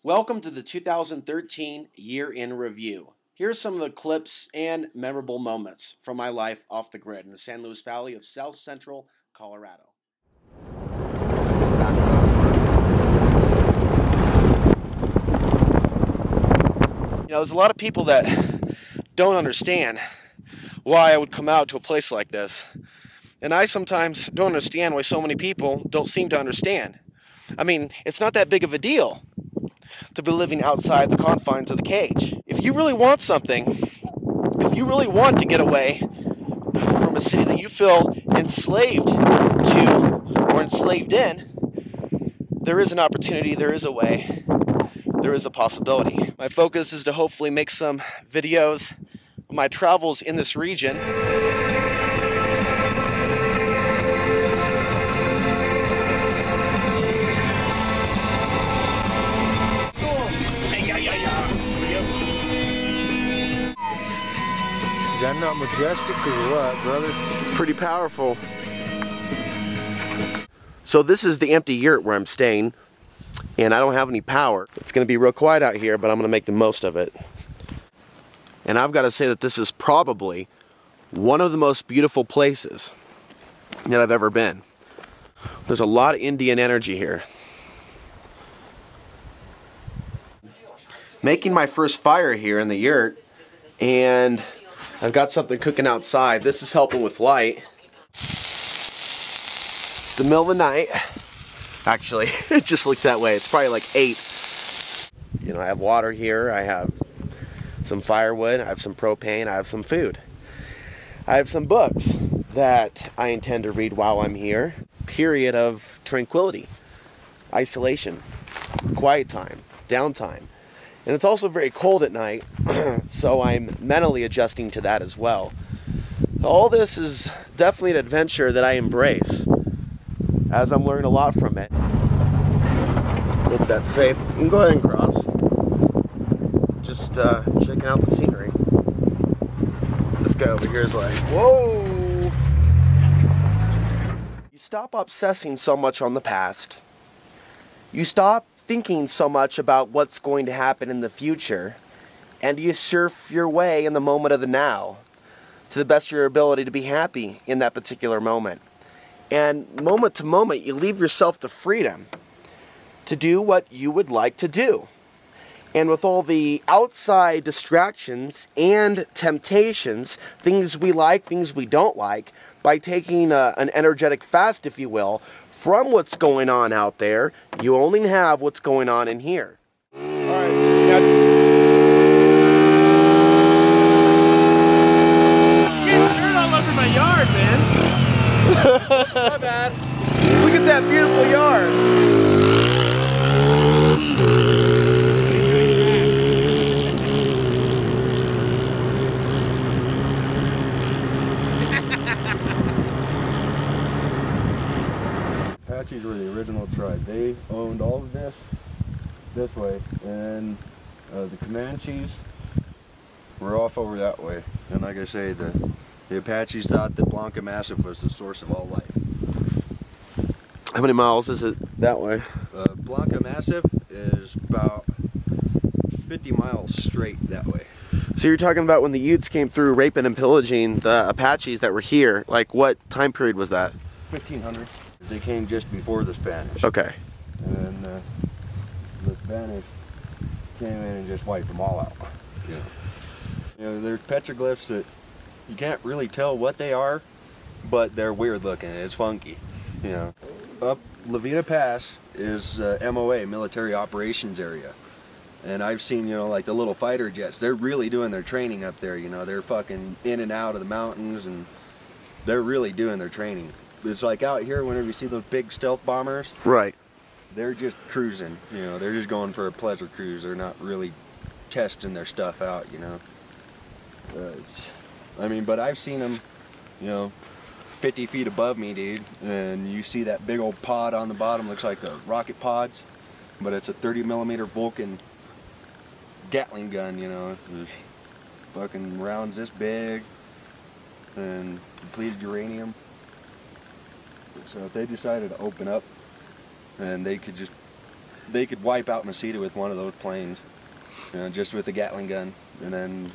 Welcome to the 2013 Year in Review. Here are some of the clips and memorable moments from my life off the grid in the San Luis Valley of South Central Colorado. There's a lot of people that don't understand why I would come out to a place like this. And I sometimes don't understand why so many people don't seem to understand. I mean, it's not that big of a deal to be living outside the confines of the cage. If you really want something, if you really want to get away from a city that you feel enslaved to or enslaved in, there is an opportunity, there is a way, there is a possibility. My focus is to hopefully make some videos of my travels in this region. Is that not majestic or what, brother? Pretty powerful. So this is the empty yurt where I'm staying, and I don't have any power. It's going to be real quiet out here, but I'm going to make the most of it. And I've got to say that this is probably one of the most beautiful places that I've ever been. There's a lot of Indian energy here. Making my first fire here in the yurt, and I've got something cooking outside. This is helping with light. It's the middle of the night. Actually, it just looks that way. It's probably like 8. I have water here. I have some firewood. I have some propane. I have some food. I have some books that I intend to read while I'm here. Period of tranquility, isolation, quiet time, downtime. And it's also very cold at night, so I'm mentally adjusting to that as well. All this is definitely an adventure that I embrace, as I'm learning a lot from it. Hope that's safe. You can go ahead and cross. Just checking out the scenery. This guy over here is like, whoa! You stop obsessing so much on the past. You stop thinking so much about what's going to happen in the future, and you surf your way in the moment of the now to the best of your ability to be happy in that particular moment. And moment to moment, you leave yourself the freedom to do what you would like to do. And with all the outside distractions and temptations, things we like, things we don't like, by taking an energetic fast, if you will, from what's going on out there, you only have what's going on in here. All right, now Getting dirt all over my yard, man. My bad. Look at that beautiful yard. Apaches were the original tribe. They owned all of this way, and the Comanches were off over that way. And like I say, the Apaches thought that Blanca Massif was the source of all life. How many miles is it that way? Blanca Massif is about 50 miles straight that way. So you're talking about when the Utes came through raping and pillaging the Apaches that were here. Like, what time period was that? 1500s. They came just before the Spanish. Okay. And the Spanish came in and just wiped them all out. Yeah. There's petroglyphs that you can't really tell what they are, but they're weird looking. It's funky. Up Levina Pass is MOA, military operations area. And I've seen, like the little fighter jets. They're really doing their training up there. They're fucking in and out of the mountains, and they're really doing their training. It's like out here, whenever you see those big stealth bombers, Right. they're just cruising. They're just going for a pleasure cruise. They're not really testing their stuff out. I mean, but I've seen them, 50 feet above me, dude, and you see that big old pod on the bottom. Looks like a rocket pods, but it's a 30mm Vulcan Gatling gun. There's fucking rounds this big and depleted uranium. So if they decided to open up, and they could just they could wipe out Mesita with one of those planes, you know, just with the Gatling gun, and then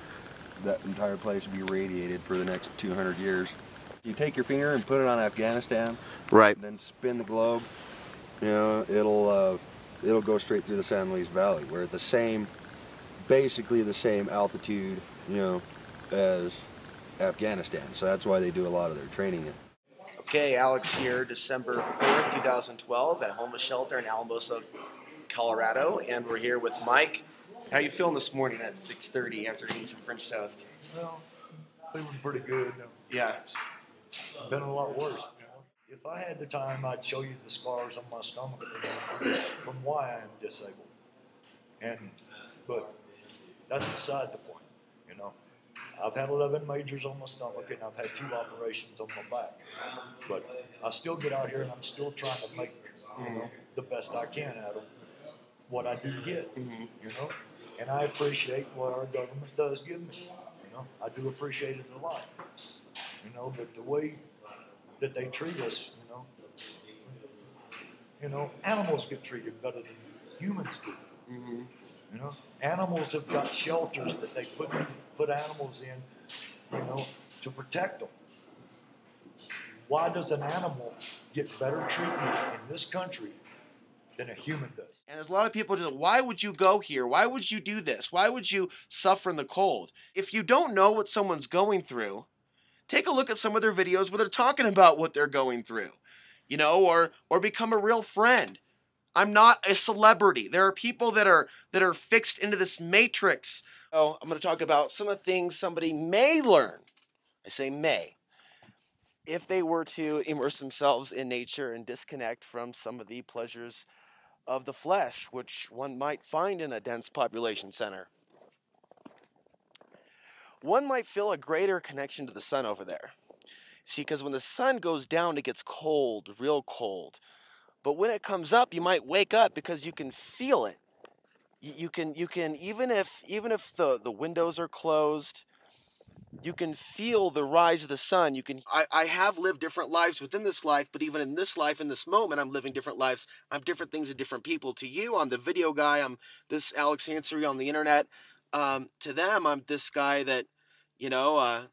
that entire place would be radiated for the next 200 years. You take your finger and put it on Afghanistan, Right. then spin the globe, you know, it'll go straight through the San Luis Valley. We're at the same, basically the same altitude, you know, as Afghanistan. So that's why they do a lot of their training in. Okay, Alex here, December 4th, 2012 at a homeless shelter in Alamosa, Colorado, and we're here with Mike. How are you feeling this morning at 6:30 after eating some French toast? Well, feeling pretty good. Yeah. Been a lot worse. If I had the time, I'd show you the scars on my stomach from why I'm disabled. But that's beside the point, you know. I've had 11 majors on my stomach and I've had 2 operations on my back. But I still get out here and I'm still trying to make, you know, the best I can out of what I do get, you know. And I appreciate what our government does give me, you know. I do appreciate it a lot, you know, but the way that they treat us, you know, animals get treated better than humans do. You know, animals have got shelters that they put animals in, you know, to protect them. Why does an animal get better treatment in this country than a human does? And there's a lot of people just, why would you go here? Why would you do this? Why would you suffer in the cold? If you don't know what someone's going through, take a look at some of their videos where they're talking about what they're going through, you know, or become a real friend. I'm not a celebrity. There are people that are fixed into this matrix. So I'm going to talk about some of the things somebody may learn. I say may. If they were to immerse themselves in nature and disconnect from some of the pleasures of the flesh, which one might find in a dense population center. One might feel a greater connection to the sun over there. See, because when the sun goes down, it gets cold, real cold. But when it comes up, you might wake up because you can feel it. You can even if the windows are closed, you can feel the rise of the sun. I have lived different lives within this life, but even in this life, in this moment, I'm living different lives. I'm different things to different people. To you, I'm the video guy. I'm this Alex Ansary on the internet. To them, I'm this guy that, you know,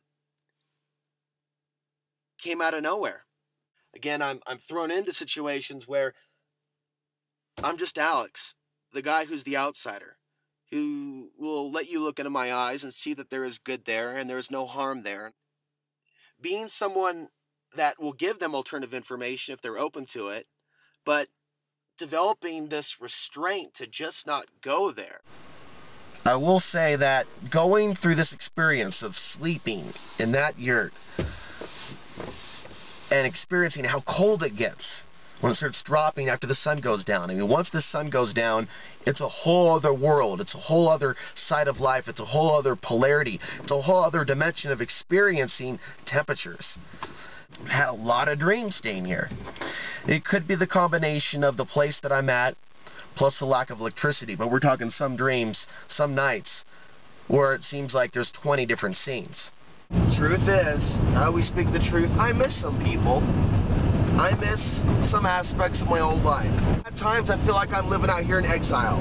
came out of nowhere. Again, I'm thrown into situations where I'm just Alex, the guy who's the outsider, who will let you look into my eyes and see that there is good there and there is no harm there. Being someone that will give them alternative information if they're open to it, but developing this restraint to just not go there. I will say that going through this experience of sleeping in that yurt and experiencing how cold it gets when it starts dropping after the sun goes down. I mean, once the sun goes down, it's a whole other world. It's a whole other side of life. It's a whole other polarity. It's a whole other dimension of experiencing temperatures. I've had a lot of dreams staying here. It could be the combination of the place that I'm at plus the lack of electricity, but we're talking some dreams, some nights, where it seems like there's 20 different scenes. Truth is, I always speak the truth. I miss some people. I miss some aspects of my old life. At times I feel like I'm living out here in exile.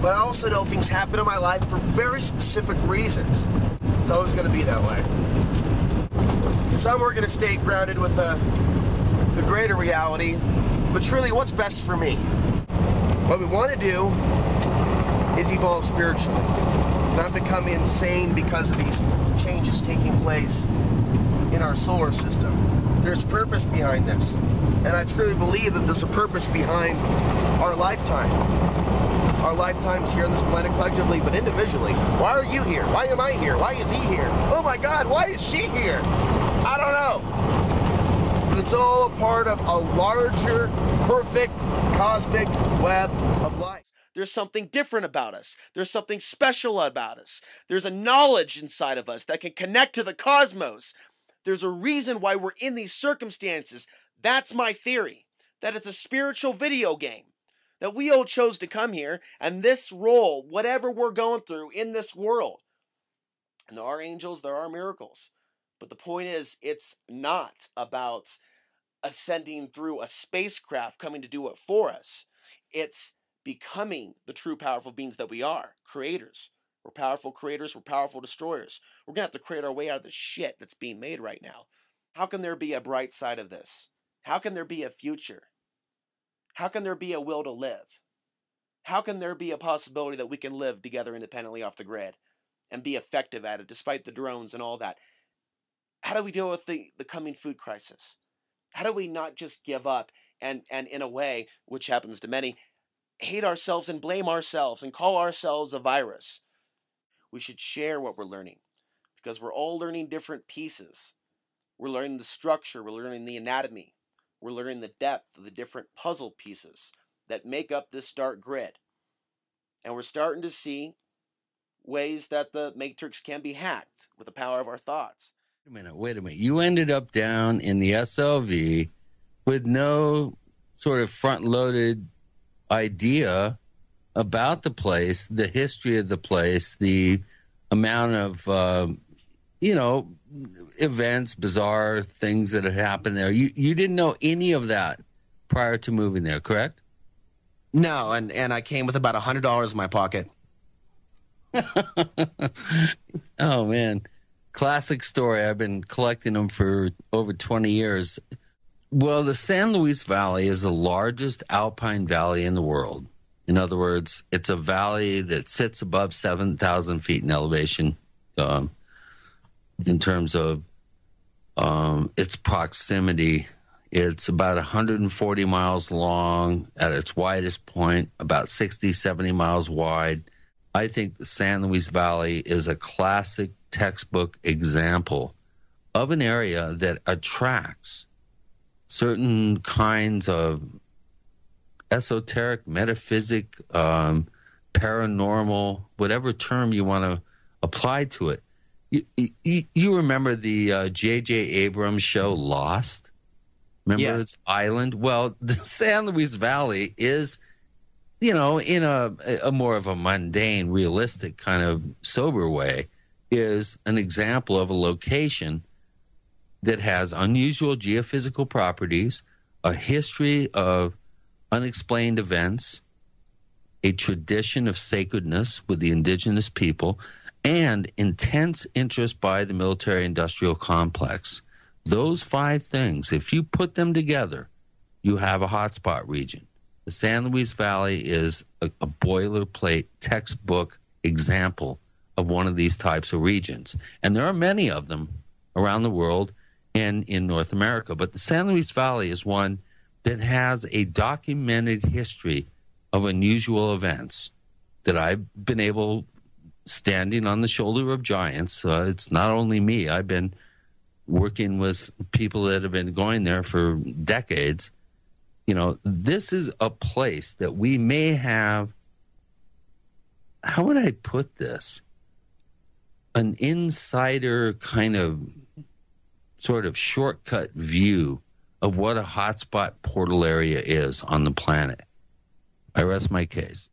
But I also know things happen in my life for very specific reasons. It's always going to be that way. Some are going to stay grounded with the greater reality, but truly what's best for me. What we want to do is evolve spiritually, not become insane because of these changes taking place in our solar system. There's purpose behind this, and I truly believe that there's a purpose behind our lifetime. Our lifetimes here on this planet collectively, but individually. Why are you here? Why am I here? Why is he here? Oh my God, why is she here? I don't know. But it's all a part of a larger, perfect, cosmic web of life. There's something different about us. There's something special about us. There's a knowledge inside of us that can connect to the cosmos. There's a reason why we're in these circumstances. That's my theory. That it's a spiritual video game. That we all chose to come here, and this role, whatever we're going through in this world. And there are angels, there are miracles. But the point is, it's not about ascending through a spacecraft coming to do it for us. It's becoming the true powerful beings that we are, creators. We're powerful creators, we're powerful destroyers. We're going to have to create our way out of the shit that's being made right now. How can there be a bright side of this? How can there be a future? How can there be a will to live? How can there be a possibility that we can live together independently off the grid and be effective at it despite the drones and all that? How do we deal with the coming food crisis? How do we not just give up and in a way, which happens to many, hate ourselves and blame ourselves and call ourselves a virus? We should share what we're learning because we're all learning different pieces. We're learning the structure, we're learning the anatomy, we're learning the depth of the different puzzle pieces that make up this dark grid. And we're starting to see ways that the matrix can be hacked with the power of our thoughts. Wait a minute. You ended up down in the SLV with no sort of front-loaded idea about the place, the history of the place, the amount of, events, bizarre things that had happened there. You didn't know any of that prior to moving there, correct? No, and I came with about $100 in my pocket. Oh, man. Classic story. I've been collecting them for over 20 years. Well, the San Luis Valley is the largest alpine valley in the world. In other words, it's a valley that sits above 7,000 feet in elevation in terms of its proximity. It's about 140 miles long at its widest point, about 60, 70 miles wide. I think the San Luis Valley is a classic textbook example of an area that attracts certain kinds of esoteric, metaphysic, paranormal, whatever term you want to apply to it. You remember the J.J. Abrams show Lost? Remember Yes. Island? Well, the San Luis Valley is, in a more of a mundane, realistic kind of sober way, is an example of a location that has unusual geophysical properties, a history of unexplained events, a tradition of sacredness with the indigenous people, and intense interest by the military-industrial complex. Those 5 things, if you put them together, you have a hotspot region. The San Luis Valley is a boilerplate textbook example of one of these types of regions. And there are many of them around the world and in North America. But the San Luis Valley is one that has a documented history of unusual events that I've been able, standing on the shoulder of giants, it's not only me, I've been working with people that have been going there for decades. This is a place that we may have, how would I put this? An insider kind of sort of shortcut view of what a hotspot portal area is on the planet. I rest my case.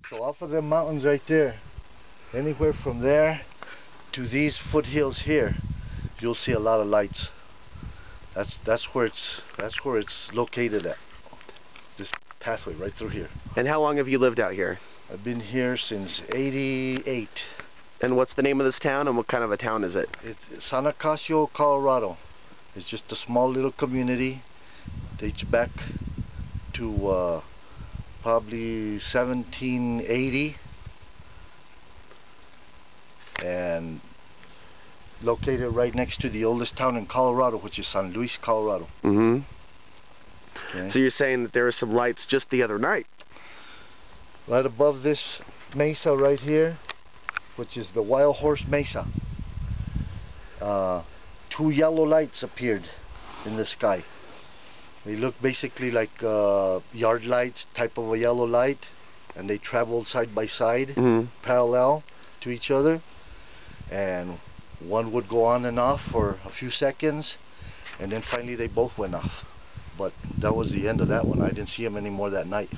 So off of the mountains right there, anywhere from there to these foothills here, you'll see a lot of lights. That's where it's located at. This pathway right through here. And how long have you lived out here? I've been here since '88. And what's the name of this town, and what kind of a town is it? It's San Acacio, Colorado. It's just a small little community. Dates back to probably 1780, and located right next to the oldest town in Colorado, which is San Luis, Colorado. Mm-hmm. Okay. So you're saying that there were some lights just the other night? Right above this mesa right here, which is the Wild Horse Mesa, 2 yellow lights appeared in the sky. They look basically like yard lights, type of a yellow light, and they traveled side by side, parallel to each other, and one would go on and off for a few seconds, and then finally they both went off. But that was the end of that one. I didn't see them anymore that night.